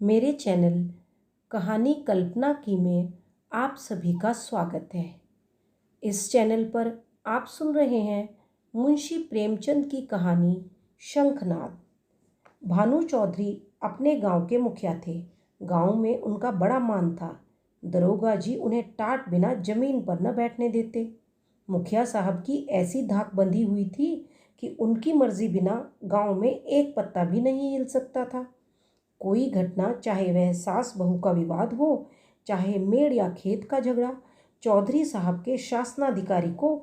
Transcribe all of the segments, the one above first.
मेरे चैनल कहानी कल्पना की में आप सभी का स्वागत है। इस चैनल पर आप सुन रहे हैं मुंशी प्रेमचंद की कहानी शंखनाद। भानु चौधरी अपने गांव के मुखिया थे। गांव में उनका बड़ा मान था। दरोगा जी उन्हें टाट बिना जमीन पर न बैठने देते। मुखिया साहब की ऐसी धाक बंधी हुई थी कि उनकी मर्जी बिना गांव में एक पत्ता भी नहीं हिल सकता था। कोई घटना, चाहे वह सास बहू का विवाद हो, चाहे मेड़ या खेत का झगड़ा, चौधरी साहब के शासनाधिकारी को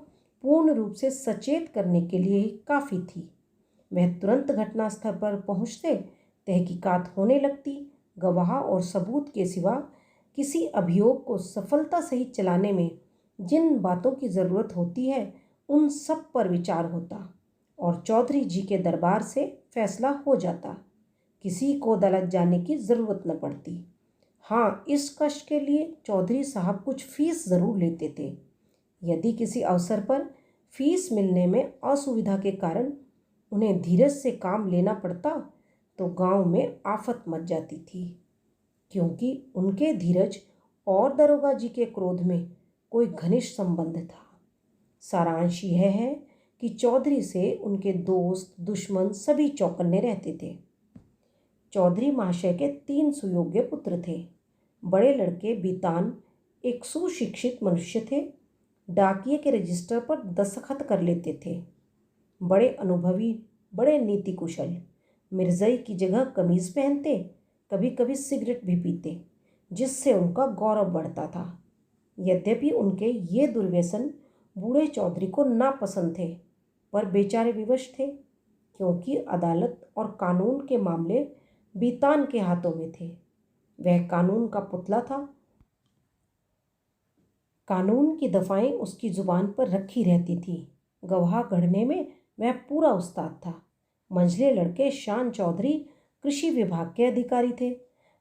पूर्ण रूप से सचेत करने के लिए ही काफ़ी थी। वह तुरंत घटनास्थल पर पहुंचते, तहकीकात होने लगती। गवाह और सबूत के सिवा किसी अभियोग को सफलता सहित चलाने में जिन बातों की ज़रूरत होती है उन सब पर विचार होता और चौधरी जी के दरबार से फैसला हो जाता। किसी को अदालत जाने की ज़रूरत न पड़ती। हाँ, इस कष्ट के लिए चौधरी साहब कुछ फीस ज़रूर लेते थे। यदि किसी अवसर पर फीस मिलने में असुविधा के कारण उन्हें धीरज से काम लेना पड़ता तो गांव में आफत मच जाती थी, क्योंकि उनके धीरज और दरोगा जी के क्रोध में कोई घनिष्ठ संबंध था। सारांश यह है कि चौधरी से उनके दोस्त दुश्मन सभी चौकन्ने रहते थे। चौधरी महाशय के 3 सुयोग्य पुत्र थे। बड़े लड़के बीतान एक सुशिक्षित मनुष्य थे। डाकिये के रजिस्टर पर दस्तखत कर लेते थे। बड़े अनुभवी, बड़े नीति कुशल। मिर्जई की जगह कमीज पहनते, कभी कभी सिगरेट भी पीते, जिससे उनका गौरव बढ़ता था। यद्यपि उनके ये दुर्व्यसन बूढ़े चौधरी को नापसंद थे, पर बेचारे विवश थे, क्योंकि अदालत और कानून के मामले बीतान के हाथों में थे। वह कानून का पुतला था। कानून की दफाएं उसकी जुबान पर रखी रहती थी। गवाह गढ़ने में वह पूरा उस्ताद था। मंझले लड़के शान चौधरी कृषि विभाग के अधिकारी थे।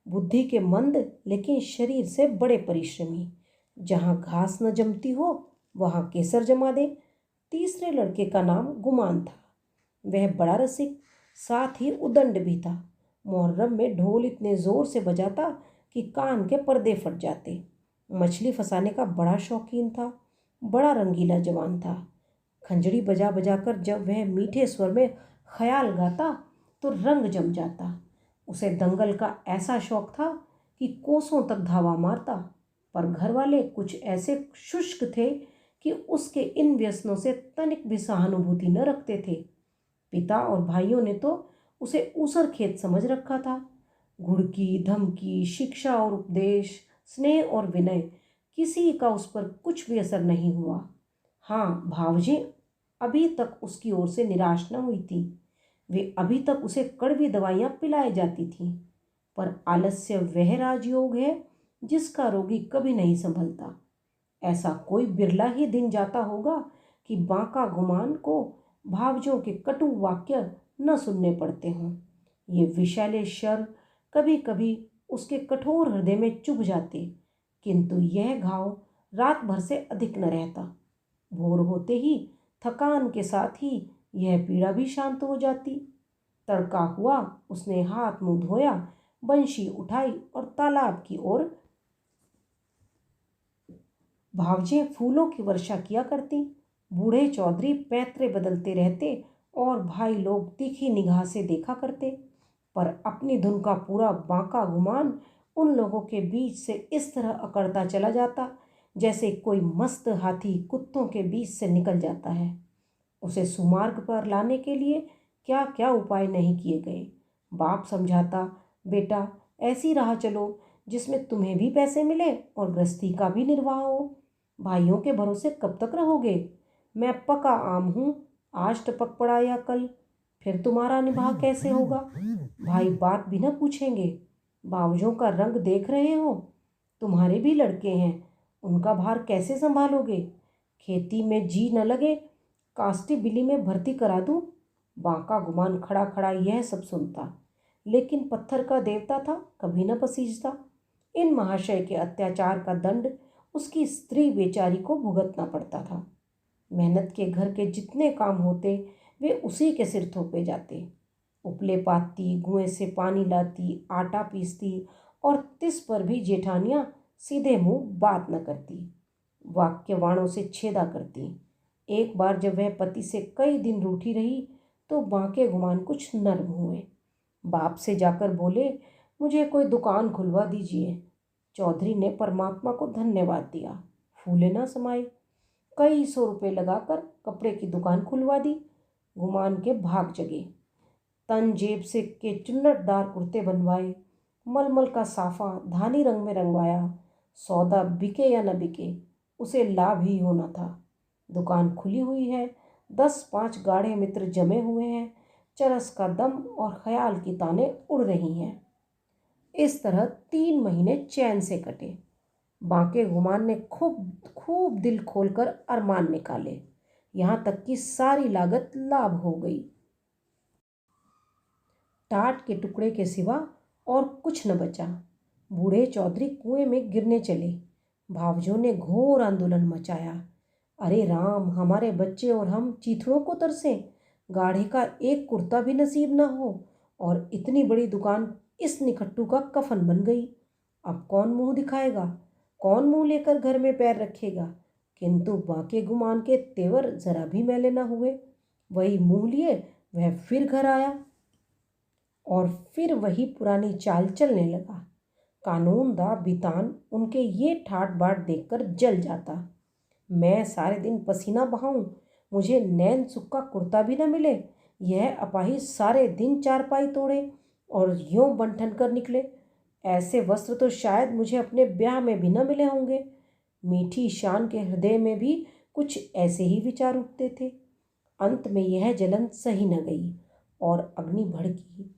बुद्धि के मंद लेकिन शरीर से बड़े परिश्रमी। जहां घास न जमती हो वहां केसर जमा दे। तीसरे लड़के का नाम गुमान था। वह बड़ा रसिक, साथ ही उदंड भी था। मुहर्रम में ढोल इतने जोर से बजाता कि कान के पर्दे फट जाते। मछली फंसाने का बड़ा शौकीन था। बड़ा रंगीला जवान था। खंजड़ी बजा बजा कर जब वह मीठे स्वर में ख्याल गाता तो रंग जम जाता। उसे दंगल का ऐसा शौक था कि कोसों तक धावा मारता, पर घर वाले कुछ ऐसे शुष्क थे कि उसके इन व्यसनों से तनिक भी सहानुभूति न रखते थे। पिता और भाइयों ने तो उसे ऊसर खेत समझ रखा था। घुड़की, धमकी, शिक्षा और उपदेश, स्नेह और विनय, किसी का उस पर कुछ भी असर नहीं हुआ। हाँ, भावजी अभी तक उसकी ओर से निराश न हुई थी। वे अभी तक उसे कड़वी दवाइयाँ पिलाई जाती थीं, पर आलस्य वह राजयोग है जिसका रोगी कभी नहीं संभलता। ऐसा कोई बिरला ही दिन जाता होगा कि बांका गुमान को भावजों के कटु वाक्य न सुनने पड़ते हों। ये विषैले शर कभी कभी उसके कठोर हृदय में चुभ जाते, किंतु यह घाव रात भर से अधिक न रहता। भोर होते ही थकान के साथ ही यह पीड़ा भी शांत हो जाती। तड़का हुआ, उसने हाथ मुंह धोया, बंशी उठाई और तालाब की ओर। भावजें फूलों की वर्षा किया करती। बूढ़े चौधरी पैतरे बदलते रहते और भाई लोग तीखी निगाह से देखा करते, पर अपनी धुन का पूरा बांका गुमान उन लोगों के बीच से इस तरह अकड़ता चला जाता जैसे कोई मस्त हाथी कुत्तों के बीच से निकल जाता है। उसे सुमार्ग पर लाने के लिए क्या क्या उपाय नहीं किए गए। बाप समझाता, बेटा ऐसी राह चलो जिसमें तुम्हें भी पैसे मिले और गृहस्थी का भी निर्वाह हो। भाइयों के भरोसे कब तक रहोगे? मैं पका आम हूँ, आज टपक पड़ा या कल, फिर तुम्हारा निभाव कैसे होगा? भाई बात भी न पूछेंगे। बावजों का रंग देख रहे हो, तुम्हारे भी लड़के हैं, उनका भार कैसे संभालोगे? खेती में जी न लगे, कास्टी बिली में भर्ती करा दूं? बांका गुमान खड़ा खड़ा यह सब सुनता, लेकिन पत्थर का देवता था, कभी न पसीजता। इन महाशय के अत्याचार का दंड उसकी स्त्री बेचारी को भुगतना पड़ता था। मेहनत के घर के जितने काम होते वे उसी के सिर थोपे जाते। उपले पाथती, कुएं से पानी लाती, आटा पीसती और तिस पर भी जेठानियां सीधे मुंह बात न करती, वाक्य वाणों से छेदा करती। एक बार जब वह पति से कई दिन रूठी रही तो बांके गुमान कुछ नर्म हुए। बाप से जाकर बोले, मुझे कोई दुकान खुलवा दीजिए। चौधरी ने परमात्मा को धन्यवाद दिया, फूले ना समाये। कई सौ रुपए लगाकर कपड़े की दुकान खुलवा दी। गुमान के भाग जगे। तन जेब से के चुन्नटदार कुर्ते बनवाए, मलमल का साफा धानी रंग में रंगवाया। सौदा बिके या न बिके, उसे लाभ ही होना था। दुकान खुली हुई है, 10-5 गाढ़े मित्र जमे हुए हैं, चरस का दम और ख्याल की ताने उड़ रही हैं। इस तरह 3 महीने चैन से कटे। बांके गुमान ने खूब खूब दिल खोलकर अरमान निकाले, यहाँ तक कि सारी लागत लाभ हो गई। टाट के टुकड़े के सिवा और कुछ न बचा। बूढ़े चौधरी कुएं में गिरने चले। भावजों ने घोर आंदोलन मचाया। अरे राम, हमारे बच्चे और हम चीथड़ों को तरसें, गाढ़े का एक कुर्ता भी नसीब न हो और इतनी बड़ी दुकान इस निकट्टू का कफन बन गई। अब कौन मुंह दिखाएगा, कौन मुंह लेकर घर में पैर रखेगा। किंतु बांके गुमान के तेवर जरा भी मैले न हुए। वही मुंह लिए वह फिर घर आया और फिर वही पुरानी चाल चलने लगा। कानून दा बितान उनके ये ठाट बाट देखकर जल जाता। मैं सारे दिन पसीना बहाऊं, मुझे नैन सुख का कुर्ता भी न मिले। यह अपाहिज सारे दिन चारपाई तोड़े और यूं बंठन कर निकले। ऐसे वस्त्र तो शायद मुझे अपने ब्याह में भी न मिले होंगे। मीठी शान के हृदय में भी कुछ ऐसे ही विचार उठते थे। अंत में यह जलन सही न गई और अग्नि भड़की।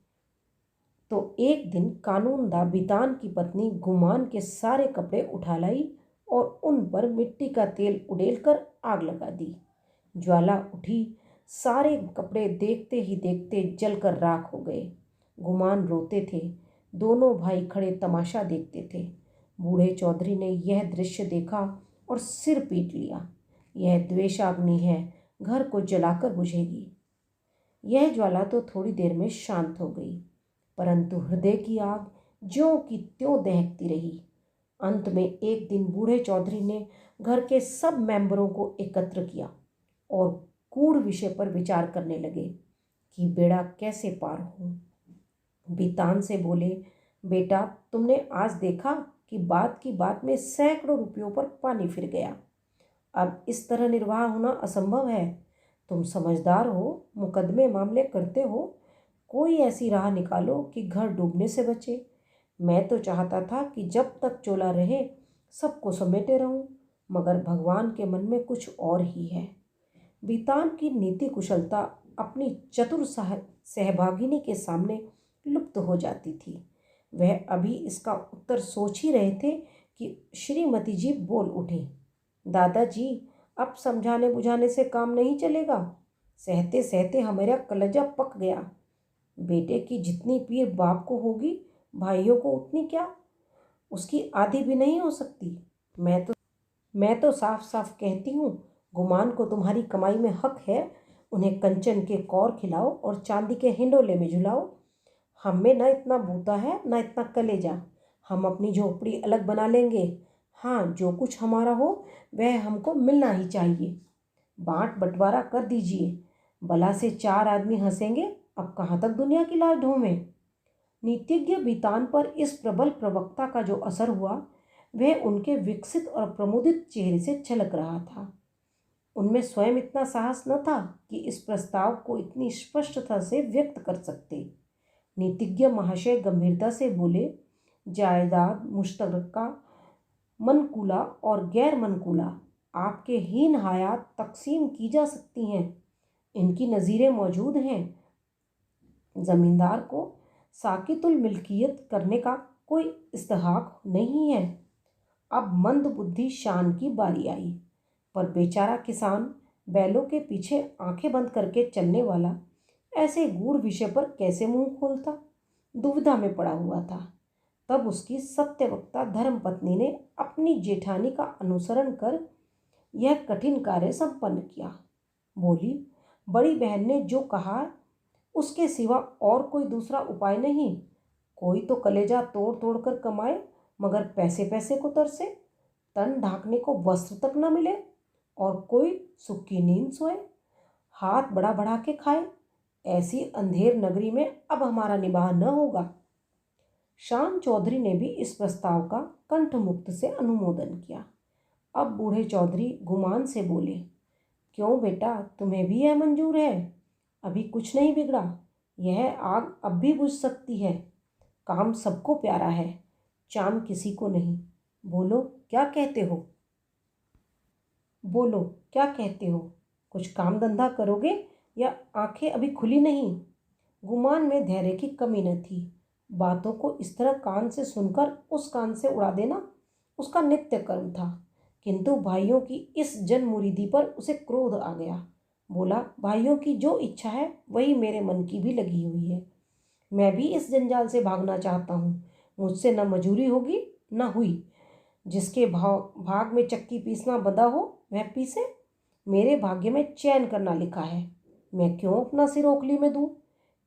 तो एक दिन कानूनदा बितान की पत्नी गुमान के सारे कपड़े उठा लाई और उन पर मिट्टी का तेल उड़ेलकर आग लगा दी। ज्वाला उठी, सारे कपड़े देखते ही देखते जलकर राख हो गए। गुमान रोते थे, दोनों भाई खड़े तमाशा देखते थे। बूढ़े चौधरी ने यह दृश्य देखा और सिर पीट लिया। यह द्वेषाग्नि है, घर को जलाकर बुझेगी। यह ज्वाला तो थोड़ी देर में शांत हो गई, परंतु हृदय की आग ज्यों की त्यों दहकती रही। अंत में एक दिन बूढ़े चौधरी ने घर के सब मेंबरों को एकत्र किया और गूढ़ विषय पर विचार करने लगे कि बेड़ा कैसे पार हो। बितान से बोले, बेटा, तुमने आज देखा कि बात की बात में सैकड़ों रुपयों पर पानी फिर गया। अब इस तरह निर्वाह होना असंभव है। तुम समझदार हो, मुकदमे मामले करते हो, कोई ऐसी राह निकालो कि घर डूबने से बचे। मैं तो चाहता था कि जब तक चोला रहे सबको समेटे रहूं, मगर भगवान के मन में कुछ और ही है। बितान की नीति कुशलता अपनी चतुर सहभागिनी के सामने लुप्त हो जाती थी। वह अभी इसका उत्तर सोच ही रहे थे कि श्रीमती जी बोल उठी, दादाजी, अब समझाने बुझाने से काम नहीं चलेगा। सहते सहते हमारा कलेजा पक गया। बेटे की जितनी पीर बाप को होगी, भाइयों को उतनी क्या, उसकी आधी भी नहीं हो सकती। मैं तो साफ साफ कहती हूँ, गुमान को तुम्हारी कमाई में हक है। उन्हें कंचन के कौर खिलाओ और चांदी के हिंडोले में झुलाओ। हम में न इतना बूता है न इतना कलेजा। हम अपनी झोपड़ी अलग बना लेंगे। हाँ, जो कुछ हमारा हो वह हमको मिलना ही चाहिए। बांट बंटवारा कर दीजिए। भला से 4 आदमी हंसेंगे, अब कहाँ तक दुनिया की लाज ढोवें। नीतिज्ञ बितान पर इस प्रबल प्रवक्ता का जो असर हुआ वह उनके विकसित और प्रमुदित चेहरे से झलक रहा था। उनमें स्वयं इतना साहस न था कि इस प्रस्ताव को इतनी स्पष्टता से व्यक्त कर सकते। नीतिज्ञ महाशय गंभीरता से बोले, जायदाद मुश्तरका, मनकूला और गैर मनकूला आपके हीन हयात तकसीम की जा सकती हैं। इनकी नज़ीरें मौजूद हैं। ज़मींदार को साकितुल मिल्कियत करने का कोई इस्तेहाक नहीं है। अब मंद बुद्धि शान की बारी आई, पर बेचारा किसान बैलों के पीछे आंखें बंद करके चलने वाला ऐसे गूढ़ विषय पर कैसे मुंह खोलता, दुविधा में पड़ा हुआ था। तब उसकी सत्यवक्ता धर्मपत्नी ने अपनी जेठानी का अनुसरण कर यह कठिन कार्य संपन्न किया। बोली, बड़ी बहन ने जो कहा उसके सिवा और कोई दूसरा उपाय नहीं। कोई तो कलेजा तोड़ तोड़ कर कमाए, मगर पैसे पैसे को तरसे, तन ढांकने को वस्त्र तक न मिले, और कोई सुख की नींद सोए, हाथ बढ़ा बढ़ा के खाए। ऐसी अंधेर नगरी में अब हमारा निबाह न होगा। श्याम चौधरी ने भी इस प्रस्ताव का कंठ मुक्त से अनुमोदन किया। अब बूढ़े चौधरी गुमान से बोले, क्यों बेटा, तुम्हें भी यह मंजूर है? अभी कुछ नहीं बिगड़ा, यह आग अब भी बुझ सकती है। काम सबको प्यारा है, चाम किसी को नहीं। बोलो क्या कहते हो? बोलो क्या कहते हो? कुछ काम धंधा करोगे या आंखें अभी खुली नहीं? गुमान में धैर्य की कमी न थी। बातों को इस तरह कान से सुनकर उस कान से उड़ा देना उसका नित्य कर्म था। किंतु भाइयों की इस जनमुरीदी पर उसे क्रोध आ गया। बोला, भाइयों की जो इच्छा है वही मेरे मन की भी लगी हुई है। मैं भी इस जंजाल से भागना चाहता हूँ। मुझसे न मजूरी होगी न हुई। जिसके भाग में चक्की पीसना बंधा हो वह पीसे। मेरे भाग्य में चैन करना लिखा है। मैं क्यों अपना सिर ओखली में दूं?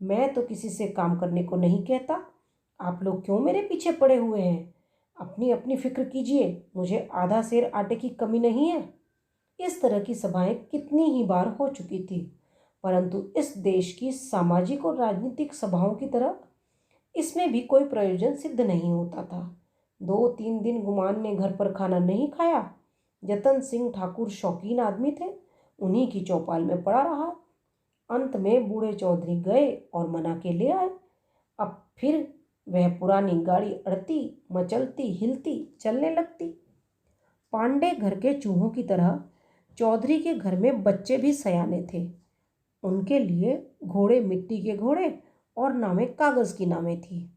मैं तो किसी से काम करने को नहीं कहता। आप लोग क्यों मेरे पीछे पड़े हुए हैं? अपनी अपनी फिक्र कीजिए, मुझे आधा सेर आटे की कमी नहीं है। इस तरह की सभाएं कितनी ही बार हो चुकी थी, परंतु इस देश की सामाजिक और राजनीतिक सभाओं की तरह इसमें भी कोई प्रयोजन सिद्ध नहीं होता था। 2-3 दिन गुमान ने घर पर खाना नहीं खाया। जतन सिंह ठाकुर शौकीन आदमी थे, उन्हीं की चौपाल में पड़ा रहा। अंत में बूढ़े चौधरी गए और मना के ले आए। अब फिर वह पुरानी गाड़ी अड़ती, मचलती, हिलती, चलने लगती। पांडे घर के चूहों की तरह चौधरी के घर में बच्चे भी सयाने थे। उनके लिए घोड़े मिट्टी के घोड़े और नावें कागज की नावें थी।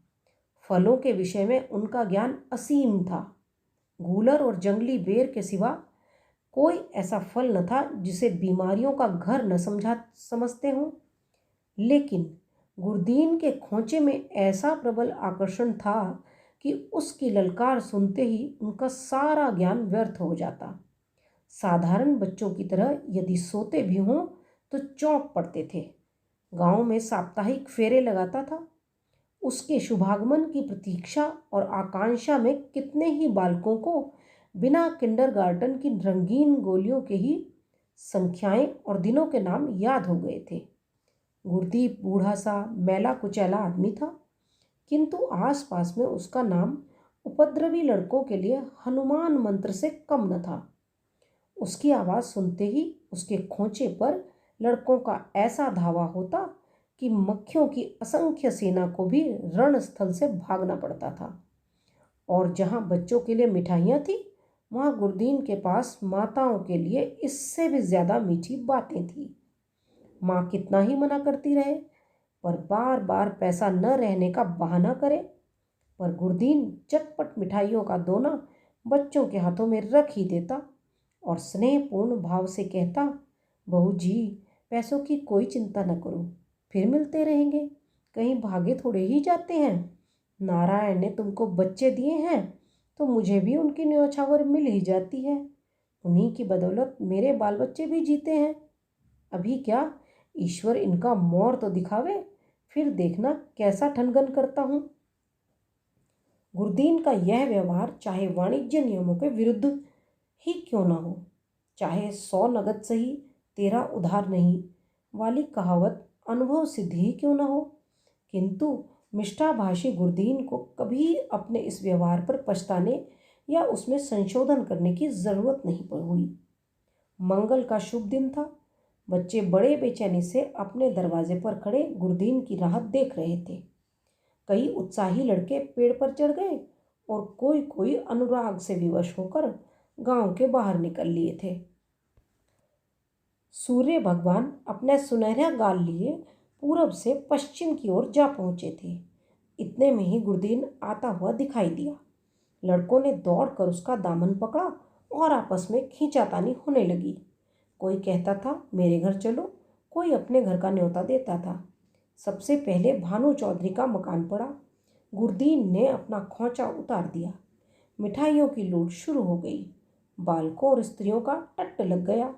फलों के विषय में उनका ज्ञान असीम था। गूलर और जंगली बेर के सिवा कोई ऐसा फल न था जिसे बीमारियों का घर न समझते हों। लेकिन गुरदीन के खोंचे में ऐसा प्रबल आकर्षण था कि उसकी ललकार सुनते ही उनका सारा ज्ञान व्यर्थ हो जाता। साधारण बच्चों की तरह यदि सोते भी हों तो चौंक पड़ते थे। गांव में साप्ताहिक फेरे लगाता था। उसके शुभागमन की प्रतीक्षा और आकांक्षा में कितने ही बालकों को बिना किंडरगार्टन की रंगीन गोलियों के ही संख्याएं और दिनों के नाम याद हो गए थे। गुरदीप बूढ़ा सा मैला कुचैला आदमी था, किंतु आसपास में उसका नाम उपद्रवी लड़कों के लिए हनुमान मंत्र से कम न था। उसकी आवाज़ सुनते ही उसके खोंचे पर लड़कों का ऐसा धावा होता कि मक्खियों की असंख्य सेना को भी रणस्थल से भागना पड़ता था। और जहाँ बच्चों के लिए मिठाइयाँ थी, वहाँ गुरदीन के पास माताओं के लिए इससे भी ज़्यादा मीठी बातें थी। माँ कितना ही मना करती रहे, पर बार बार पैसा न रहने का बहाना करे, पर गुरदीन चटपट मिठाइयों का दोना बच्चों के हाथों में रख ही देता और स्नेहपूर्ण भाव से कहता, बहू जी, पैसों की कोई चिंता न करो, फिर मिलते रहेंगे, कहीं भागे थोड़े ही जाते हैं। नारायण ने तुमको बच्चे दिए हैं तो मुझे भी उनकी न्योछावर मिल ही जाती है। उन्हीं की बदौलत मेरे बाल बच्चे भी जीते हैं। अभी क्या, ईश्वर इनका मोर तो दिखावे, फिर देखना कैसा ठनगन करता हूँ। गुरदीन का यह व्यवहार चाहे वाणिज्य नियमों के विरुद्ध ही क्यों न हो, चाहे 100 नगद सही 13 उधार नहीं वाली कहावत अनुभव सिद्ध ही क्यों न हो, किंतु मिष्ठाभाषी गुरदीन को कभी अपने इस व्यवहार पर पछताने या उसमें संशोधन करने की जरूरत नहीं हुई। मंगल का शुभ दिन था। बच्चे बड़े बेचैनी से अपने दरवाजे पर खड़े गुरदीन की राह देख रहे थे। कई उत्साही लड़के पेड़ पर चढ़ गए और कोई कोई अनुराग से विवश होकर गांव के बाहर निकल लिए थे। सूर्य भगवान अपने सुनहरा गाल लिए पूरब से पश्चिम की ओर जा पहुंचे थे। इतने में ही गुरदीन आता हुआ दिखाई दिया। लड़कों ने दौड़कर उसका दामन पकड़ा और आपस में खींचातानी होने लगी। कोई कहता था मेरे घर चलो, कोई अपने घर का न्योता देता था। सबसे पहले भानु चौधरी का मकान पड़ा। गुरदीन ने अपना खोंचा उतार दिया। मिठाइयों की लूट शुरू हो गई। बालकों और स्त्रियों का टट्ट लग गया।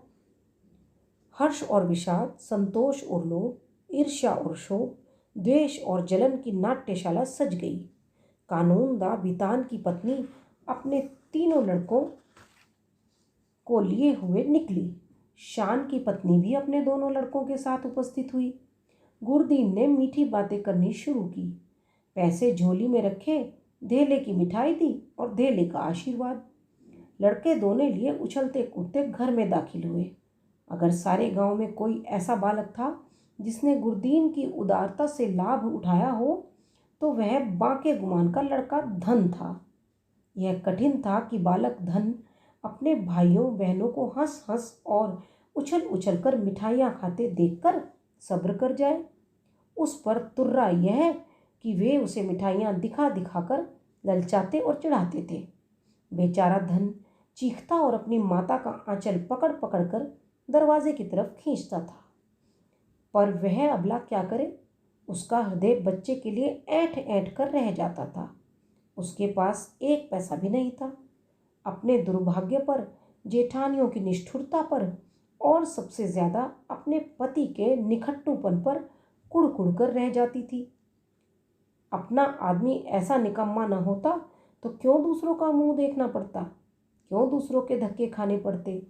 हर्ष और विषाद, संतोष और लोभ, ईर्ष्या और शोक, द्वेष और जलन की नाट्यशाला सज गई। कानूनदा बितान की पत्नी अपने तीनों लड़कों को लिए हुए निकली। शान की पत्नी भी अपने दोनों लड़कों के साथ उपस्थित हुई। गुरदीन ने मीठी बातें करनी शुरू की। पैसे झोली में रखे, धेले की मिठाई दी और धेले का आशीर्वाद। लड़के दोनों लिए उछलते कूदते घर में दाखिल हुए। अगर सारे गांव में कोई ऐसा बालक था जिसने गुरदीन की उदारता से लाभ उठाया हो तो वह बांके गुमान का लड़का धन था। यह कठिन था कि बालक धन अपने भाइयों बहनों को हंस हंस और उछल उछल कर मिठाइयाँ खाते देखकर सब्र कर जाए। उस पर तुर्रा यह कि वे उसे मिठाइयाँ दिखा दिखाकर ललचाते और चढ़ाते थे। बेचारा धन चीखता और अपनी माता का आंचल पकड़ पकड़ कर दरवाजे की तरफ खींचता था, पर वह अबला क्या करे। उसका हृदय बच्चे के लिए ऐंठ ऐंठ कर रह जाता था। उसके पास एक पैसा भी नहीं था। अपने दुर्भाग्य पर, जेठानियों की निष्ठुरता पर और सबसे ज्यादा अपने पति के निखट्टूपन पर कुड़ कर रह जाती थी। अपना आदमी ऐसा निकम्मा न होता तो क्यों दूसरों का मुंह देखना पड़ता, क्यों दूसरों के धक्के खाने पड़ते।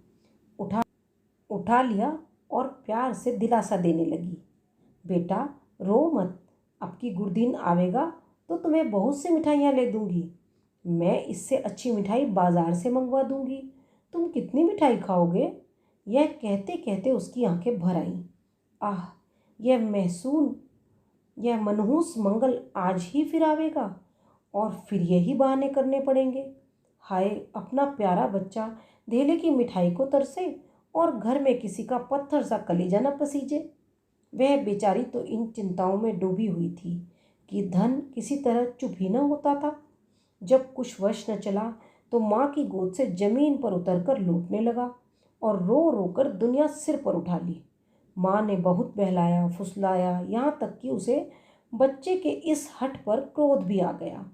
उठा लिया और प्यार से दिलासा देने लगी। बेटा रो मत, अब की गुरदीन आवेगा तो तुम्हें बहुत सी मिठाइयाँ ले दूंगी। मैं इससे अच्छी मिठाई बाजार से मंगवा दूंगी। तुम कितनी मिठाई खाओगे? यह कहते कहते उसकी आंखें भर आईं। आह, यह मनहूस मंगल आज ही फिर आवेगा और फिर यही बहाने करने पड़ेंगे। हाय, अपना प्यारा बच्चा धेले की मिठाई को तरसे और घर में किसी का पत्थर सा कलेजा न पसीजे। वह बेचारी तो इन चिंताओं में डूबी हुई थी कि धन किसी तरह चुप ही न होता था। जब कुछ वश न चला तो माँ की गोद से जमीन पर उतरकर लौटने लगा और रो रो कर दुनिया सिर पर उठा ली। माँ ने बहुत बहलाया फुसलाया, यहाँ तक कि उसे बच्चे के इस हठ पर क्रोध भी आ गया।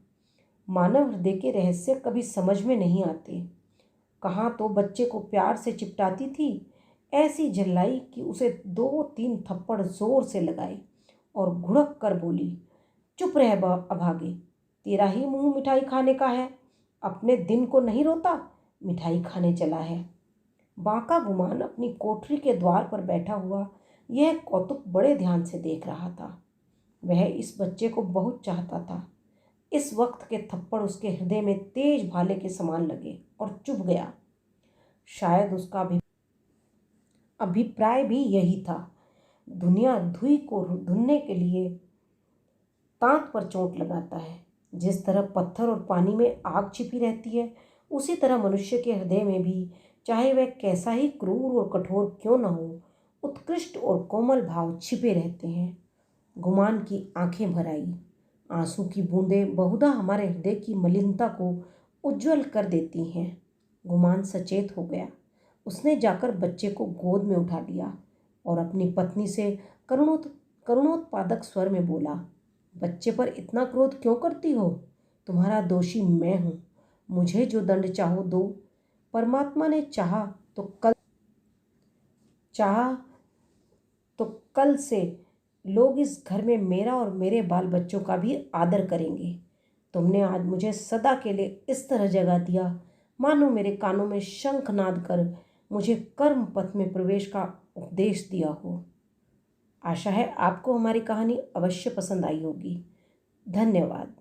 मानव हृदय के रहस्य कभी समझ में नहीं आते। कहाँ तो बच्चे को प्यार से चिपटाती थी, ऐसी झल्लाई कि उसे 2-3 थप्पड़ जोर से लगाए और घुड़क कर बोली, चुप रह अभागे, तेरा ही मुंह मिठाई खाने का है। अपने दिन को नहीं रोता, मिठाई खाने चला है। बांका गुमान अपनी कोठरी के द्वार पर बैठा हुआ यह कौतुक बड़े ध्यान से देख रहा था। वह इस बच्चे को बहुत चाहता था। इस वक्त के थप्पड़ उसके हृदय में तेज भाले के समान लगे और चुभ गया। शायद उसका अभिप्राय भी यही था। दुनिया धुई को धुनने के लिए तांत पर चोट लगाता है। जिस तरह पत्थर और पानी में आग छिपी रहती है, उसी तरह मनुष्य के हृदय में भी, चाहे वह कैसा ही क्रूर और कठोर क्यों न हो, उत्कृष्ट और कोमल भाव छिपे रहते हैं। गुमान की आंखें भर आई। आंसू की बूंदें बहुधा हमारे हृदय की मलिनता को उज्जवल कर देती हैं। गुमान सचेत हो गया। उसने जाकर बच्चे को गोद में उठा लिया और अपनी पत्नी से करुणोत्पादक स्वर में बोला, बच्चे पर इतना क्रोध क्यों करती हो? तुम्हारा दोषी मैं हूँ। मुझे जो दंड चाहो दो। परमात्मा ने चाहा तो कल से लोग इस घर में मेरा और मेरे बाल बच्चों का भी आदर करेंगे। तुमने आज मुझे सदा के लिए इस तरह जगा दिया मानो मेरे कानों में शंखनाद कर मुझे कर्म पथ में प्रवेश का उपदेश दिया हो। आशा है आपको हमारी कहानी अवश्य पसंद आई होगी। धन्यवाद।